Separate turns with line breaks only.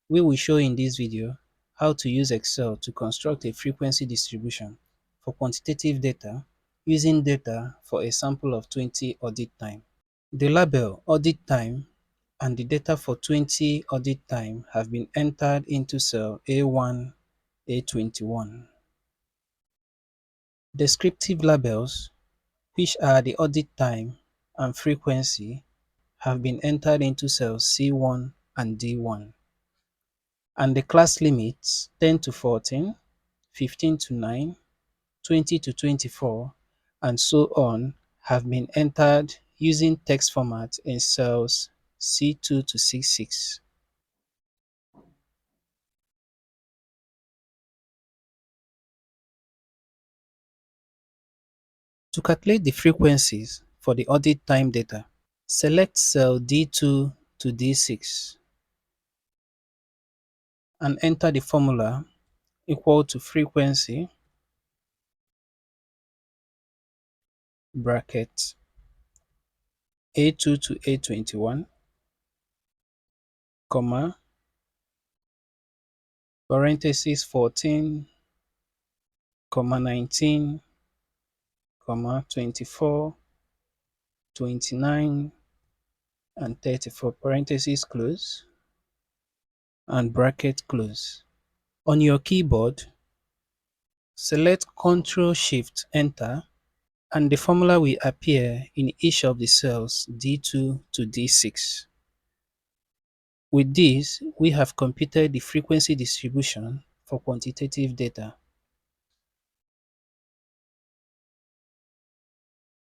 We will show in this video how to use Excel to construct a frequency distribution for quantitative data using data for a sample of 20 audit time. The label audit time and the data for 20 audit time have been entered into cell A1, A21. Descriptive labels, which are the audit time and frequency, have been entered into cells C1 and D1. And the class limits 10 to 14, 15 to 9, 20 to 24, and so on have been entered using text format in cells C2 to C6. To calculate the frequencies for the audit time data, select cell D2 to D6 and enter the formula equal to frequency bracket A2 to A21, comma, parenthesis 14, comma 19, comma 24, 29, and 34, parenthesis close, and bracket close. On your keyboard, select Ctrl-Shift-Enter, and the formula will appear in each of the cells D2 to D6. With this, we have computed the frequency distribution for quantitative data.